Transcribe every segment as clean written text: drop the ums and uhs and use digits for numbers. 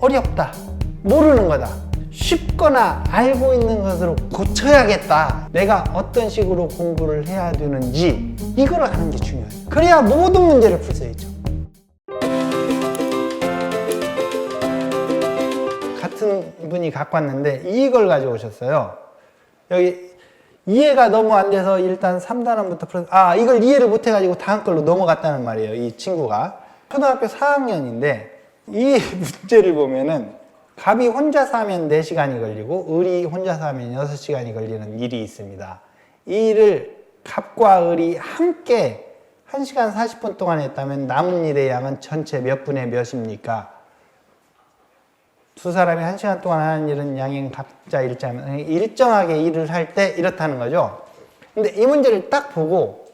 어렵다, 모르는 거다, 쉽거나 알고 있는 것으로 고쳐야겠다, 내가 어떤 식으로 공부를 해야 되는지 이걸 아는 게 중요해요. 그래야 모든 문제를 풀 수 있죠. 같은 분이 갖고 왔는데 이걸 가지고 오셨어요. 여기 이해가 너무 안 돼서 일단 3단원부터 풀어, 이걸 이해를 못 해가지고 다음 걸로 넘어갔다는 말이에요. 이 친구가 초등학교 4학년인데 이 문제를 보면은 갑이 혼자서 하면 4시간이 걸리고 을이 혼자서 하면 6시간이 걸리는 일이 있습니다. 이 일을 갑과 을이 함께 1시간 40분 동안 했다면 남은 일의 양은 전체 몇 분의 몇입니까? 두 사람이 1시간 동안 하는 일은 양인 각자 일자면 일정하게 일을 할 때 이렇다는 거죠. 근데 이 문제를 딱 보고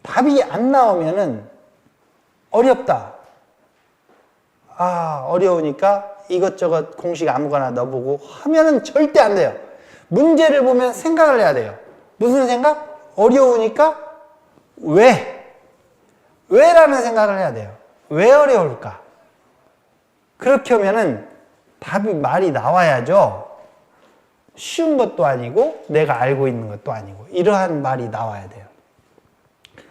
답이 안 나오면은 어렵다, 어려우니까 이것저것 공식 아무거나 넣어보고 하면은 절대 안 돼요. 문제를 보면 생각을 해야 돼요. 무슨 생각? 어려우니까 왜라는 생각을 해야 돼요. 왜 어려울까? 그렇게 하면은 답이 말이 나와야죠. 쉬운 것도 아니고 내가 알고 있는 것도 아니고 이러한 말이 나와야 돼요.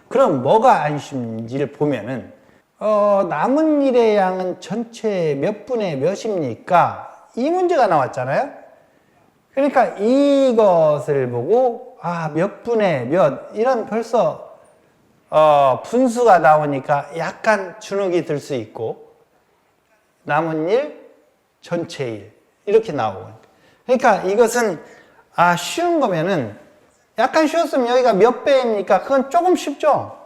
그럼 뭐가 안 쉬운지를 보면은 남은 일의 양은 전체 몇 분의 몇입니까? 이 문제가 나왔잖아요. 그러니까 이것을 보고 몇 분의 몇 이런 벌써 분수가 나오니까 약간 주눅이 들 수 있고 남은 일 전체 일 이렇게 나오고, 그러니까 이것은 쉬운 거면은 약간 쉬웠으면 여기가 몇 배입니까? 그건 조금 쉽죠.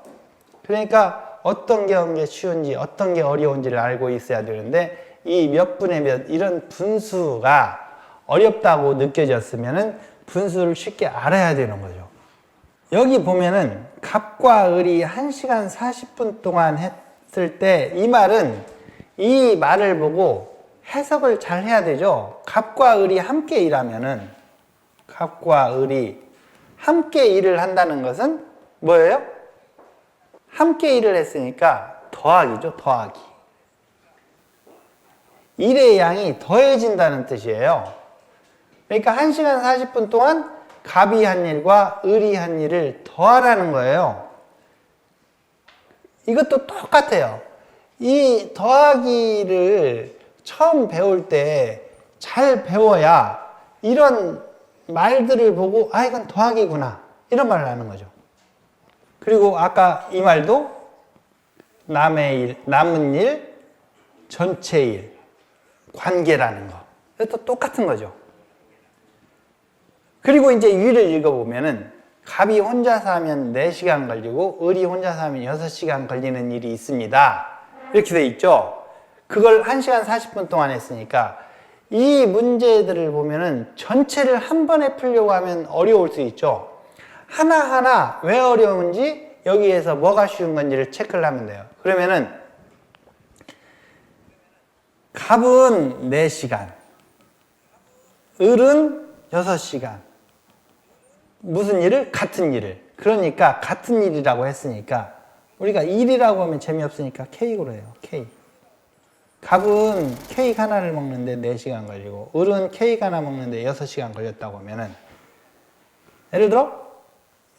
그러니까 어떤 게 쉬운지 어떤 게 어려운지를 알고 있어야 되는데 이 몇 분의 몇 이런 분수가 어렵다고 느껴졌으면은 분수를 쉽게 알아야 되는 거죠. 여기 보면은 갑과 을이 1시간 40분 동안 했을 때 이 말은 이 말을 보고 해석을 잘 해야 되죠. 갑과 을이 함께 일하면은 갑과 을이 함께 일을 한다는 것은 뭐예요? 함께 일을 했으니까 더하기죠. 더하기. 일의 양이 더해진다는 뜻이에요. 그러니까 1시간 40분 동안 갑이 한 일과 을이 한 일을 더하라는 거예요. 이것도 똑같아요. 이 더하기를 처음 배울 때 잘 배워야 이런 말들을 보고 이건 더하기구나 이런 말을 하는 거죠. 그리고 아까 이 말도 남은 일, 전체 일, 관계라는 거. 이것도 똑같은 거죠. 그리고 이제 위를 읽어보면은 갑이 혼자서 하면 4시간 걸리고 을이 혼자서 하면 6시간 걸리는 일이 있습니다. 이렇게 돼 있죠. 그걸 1시간 40분 동안 했으니까 이 문제들을 보면은 전체를 한 번에 풀려고 하면 어려울 수 있죠. 하나하나 왜 어려운지 여기에서 뭐가 쉬운 건지를 체크를 하면 돼요. 그러면은 갑은 4시간, 을은 6시간. 무슨 일을? 같은 일을. 그러니까 같은 일이라고 했으니까 우리가 일이라고 하면 재미없으니까 케이크로 해요. 케이크. 갑은 케이크 하나를 먹는데 4시간 걸리고 을은 케이크 하나 먹는데 6시간 걸렸다고 하면은 예를 들어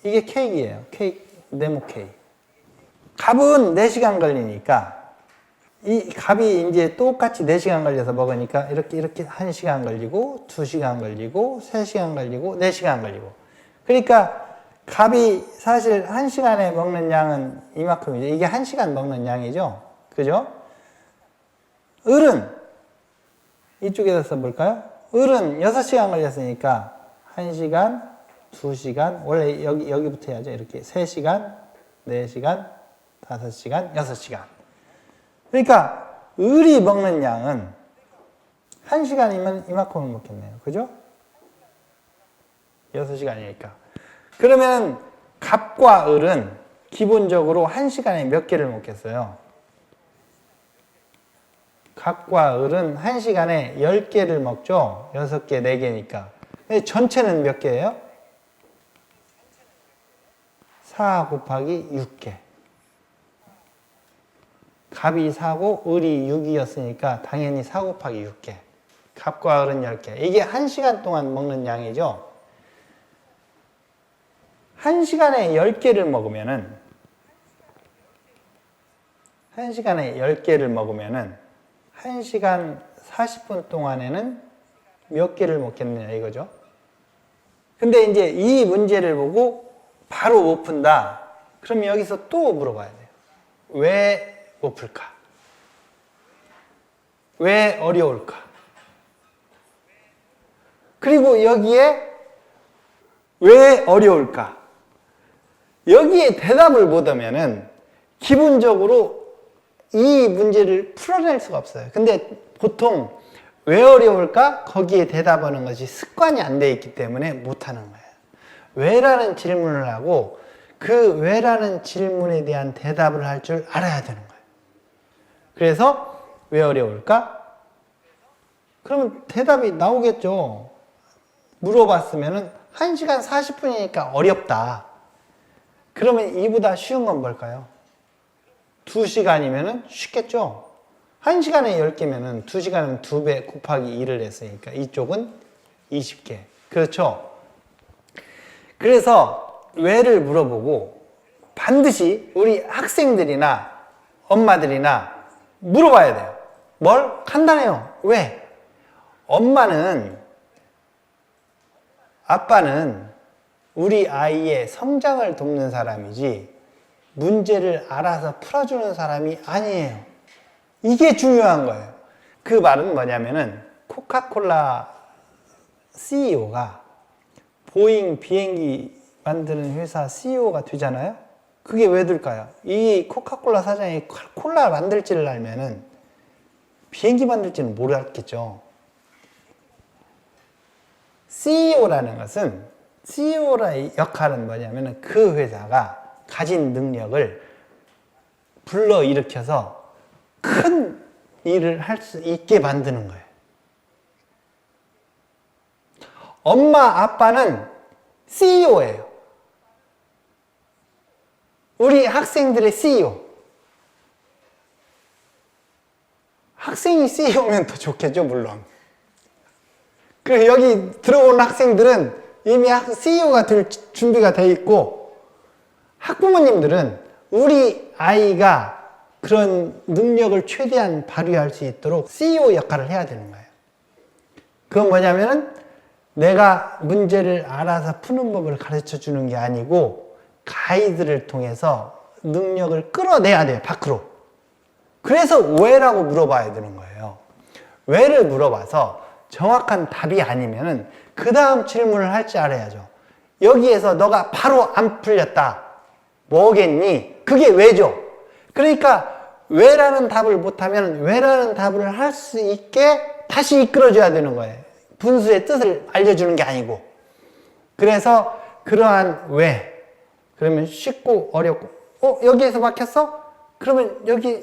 이게 케이크예요. 케이크, 네모 케이크. 갑은 4시간 걸리니까 이 갑이 이제 똑같이 4시간 걸려서 먹으니까 이렇게 1시간 걸리고 2시간 걸리고 3시간 걸리고 4시간 걸리고, 그러니까 갑이 사실 1시간에 먹는 양은 이만큼이죠. 이게 1시간 먹는 양이죠. 그죠? 을은 이쪽에서 써볼까요? 을은 6시간 걸렸으니까 1시간, 2시간, 원래 여기부터 해야죠. 이렇게 3시간, 4시간, 5시간, 6시간. 그러니까 을이 먹는 양은 1시간이면 이만큼을 먹겠네요. 그죠? 6시간이니까. 그러면 갑과 을은 기본적으로 1시간에 몇 개를 먹겠어요? 갑과 을은 1시간에 10개를 먹죠? 6개, 4개니까. 전체는 몇 개예요? 4 곱하기 6개. 갑이 4고 을이 6이었으니까 당연히 4 곱하기 6개. 갑과 을은 10개. 이게 1시간 동안 먹는 양이죠. 1시간에 10개를 먹으면은 1시간에 10개를 먹으면은 1시간 40분 동안에는 몇 개를 먹겠느냐 이거죠. 근데 이제 이 문제를 보고 바로 못 푼다. 그럼 여기서 또 물어봐야 돼요. 왜 못 풀까? 왜 어려울까? 그리고 여기에 왜 어려울까? 여기에 대답을 못 하면은 기본적으로 이 문제를 풀어낼 수가 없어요. 근데 보통 왜 어려울까? 거기에 대답하는 것이 습관이 안 돼 있기 때문에 못하는 거예요. 왜라는 질문을 하고 그 왜라는 질문에 대한 대답을 할 줄 알아야 되는 거예요. 그래서 왜 어려울까? 그러면 대답이 나오겠죠. 물어봤으면 1시간 40분이니까 어렵다. 그러면 이보다 쉬운 건 뭘까요? 2시간이면 쉽겠죠. 1시간에 10개면 2시간은 2배 곱하기 2를 했으니까 이쪽은 20개. 그렇죠? 그래서 왜를 물어보고 반드시 우리 학생들이나 엄마들이나 물어봐야 돼요. 뭘? 간단해요. 왜? 아빠는 우리 아이의 성장을 돕는 사람이지 문제를 알아서 풀어주는 사람이 아니에요. 이게 중요한 거예요. 그 말은 뭐냐면은 코카콜라 CEO가 보잉 비행기 만드는 회사 CEO가 되잖아요. 그게 왜 될까요? 이 코카콜라 사장이 콜라 만들지를 알면은 비행기 만들지는 모르겠죠. CEO라는 것은 CEO의 역할은 뭐냐면은 그 회사가 가진 능력을 불러일으켜서 큰 일을 할 수 있게 만드는 거예요. 엄마, 아빠는 CEO예요. 우리 학생들의 CEO. 학생이 CEO면 더 좋겠죠, 물론. 그리고 여기 들어온 학생들은 이미 CEO가 될 준비가 돼 있고, 학부모님들은 우리 아이가 그런 능력을 최대한 발휘할 수 있도록 CEO 역할을 해야 되는 거예요. 그건 뭐냐면은 내가 문제를 알아서 푸는 법을 가르쳐 주는 게 아니고 가이드를 통해서 능력을 끌어내야 돼요, 밖으로. 그래서 왜라고 물어봐야 되는 거예요. 왜를 물어봐서 정확한 답이 아니면은 그 다음 질문을 할 줄 알아야죠. 여기에서 너가 바로 안 풀렸다. 뭐겠니? 그게 왜죠? 그러니까 왜라는 답을 못하면 왜라는 답을 할 수 있게 다시 이끌어줘야 되는 거예요. 분수의 뜻을 알려주는 게 아니고. 그래서 그러한 왜, 그러면 쉽고 어렵고, 여기에서 막혔어? 그러면 여기,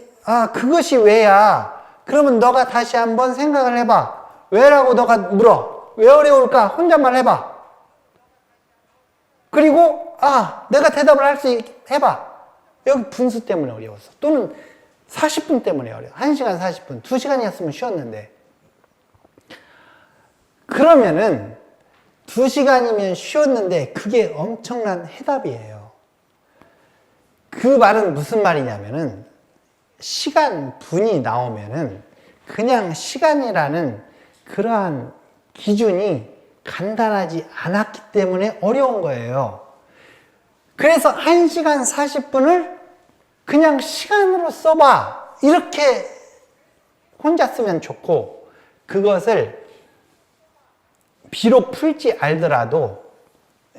그것이 왜야? 그러면 너가 다시 한번 생각을 해봐. 왜라고 너가 물어. 왜 어려울까? 혼잣말 해봐. 그리고, 내가 대답을 할 수 있게 해봐. 여기 분수 때문에 어려웠어. 또는 40분 때문에 어려워. 1시간 40분, 2시간이었으면 쉬었는데. 그러면은 2시간이면 쉬었는데 그게 엄청난 해답이에요. 그 말은 무슨 말이냐면은 시간 분이 나오면은 그냥 시간이라는 그러한 기준이 간단하지 않았기 때문에 어려운 거예요. 그래서 1시간 40분을 그냥 시간으로 써봐. 이렇게 혼자 쓰면 좋고, 그것을 비록 풀지 알더라도,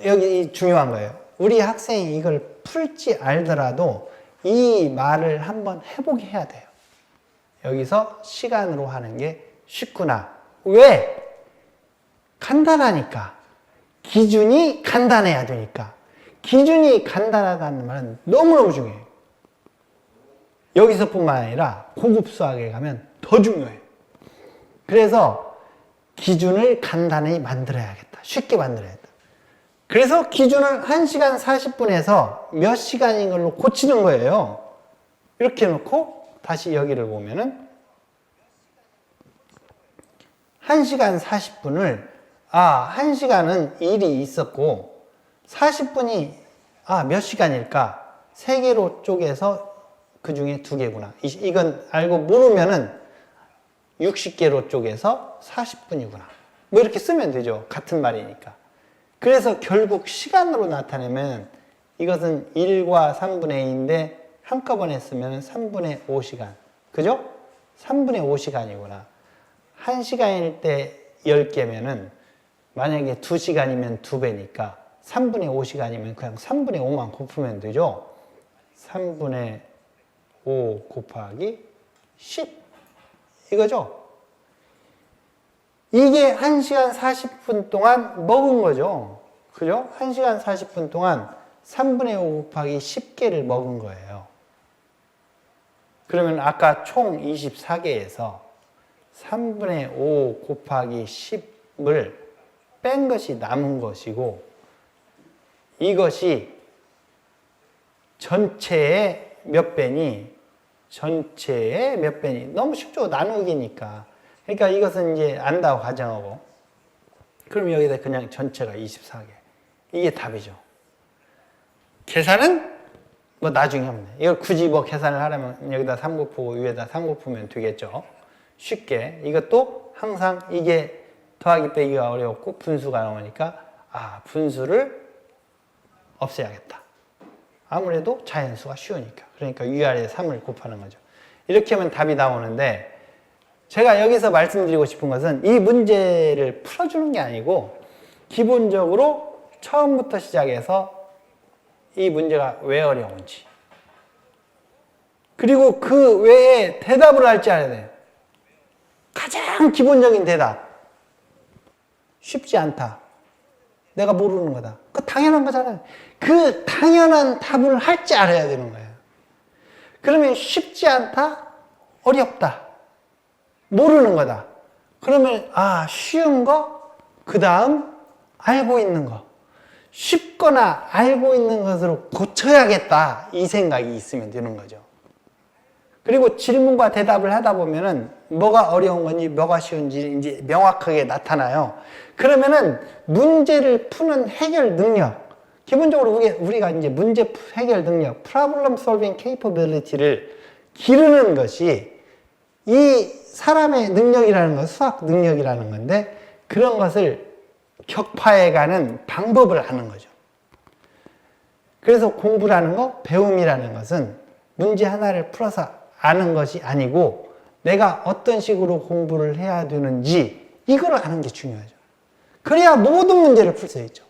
여기 중요한 거예요. 우리 학생이 이걸 풀지 알더라도 이 말을 한번 해보게 해야 돼요. 여기서 시간으로 하는 게 쉽구나. 왜? 간단하니까. 기준이 간단해야 되니까. 기준이 간단하다는 말은 너무너무 중요해요. 여기서뿐만 아니라 고급 수학에 가면 더 중요해요. 그래서 기준을 간단히 만들어야겠다. 쉽게 만들어야겠다. 그래서 기준을 1시간 40분에서 몇 시간인 걸로 고치는 거예요. 이렇게 놓고 다시 여기를 보면은 1시간 40분을 1시간은 일이 있었고 40분이 몇 시간일까? 3개로 쪼개서 그 중에 2개구나. 이건 알고 모르면은 60개로 쪼개서 40분이구나. 뭐 이렇게 쓰면 되죠. 같은 말이니까. 그래서 결국 시간으로 나타내면 이것은 1과 3분의 2인데 한꺼번에 쓰면 3분의 5시간. 그죠? 3분의 5시간이구나. 1시간일 때 10개면은 만약에 2시간이면 2배니까 3분의 5시간이면 그냥 3분의 5만 곱하면 되죠. 3분의 5 곱하기 10 이거죠. 이게 1시간 40분 동안 먹은 거죠. 그죠? 1시간 40분 동안 3분의 5 곱하기 10개를 먹은 거예요. 그러면 아까 총 24개에서 3분의 5 곱하기 10을 뺀 것이 남은 것이고 이것이 전체의 몇 배니? 전체의 몇 배니? 너무 쉽죠? 나누기니까. 그러니까 이것은 이제 안다고 가정하고 그럼 여기다 그냥 전체가 24개. 이게 답이죠. 계산은 뭐 나중에 하면 돼. 이걸 굳이 뭐 계산을 하려면 여기다 3 곱하고 위에다 3 곱하면 되겠죠. 쉽게. 이것도 항상 이게 더하기 빼기가 어려웠고 분수가 나오니까 분수를 없애야겠다. 아무래도 자연수가 쉬우니까. 그러니까 위아래 3을 곱하는 거죠. 이렇게 하면 답이 나오는데 제가 여기서 말씀드리고 싶은 것은 이 문제를 풀어주는 게 아니고 기본적으로 처음부터 시작해서 이 문제가 왜 어려운지 그리고 그 외에 대답을 할 줄 알아야 돼요. 가장 기본적인 대답. 쉽지 않다. 내가 모르는 거다. 그 당연한 거잖아요. 그 당연한 답을 할 줄 알아야 되는 거예요. 그러면 쉽지 않다? 어렵다. 모르는 거다. 그러면 쉬운 거, 그 다음 알고 있는 거. 쉽거나 알고 있는 것으로 고쳐야겠다. 이 생각이 있으면 되는 거죠. 그리고 질문과 대답을 하다 보면은 뭐가 어려운 건지 뭐가 쉬운지 이제 명확하게 나타나요. 그러면은 문제를 푸는 해결 능력, 기본적으로 우리가 이제 문제 해결 능력, problem solving capability를 기르는 것이 이 사람의 능력이라는 건 수학 능력이라는 건데 그런 것을 격파해가는 방법을 아는 거죠. 그래서 공부라는 거, 배움이라는 것은 문제 하나를 풀어서 아는 것이 아니고 내가 어떤 식으로 공부를 해야 되는지 이걸 아는 게 중요하죠. 그래야 모든 문제를 풀 수 있죠.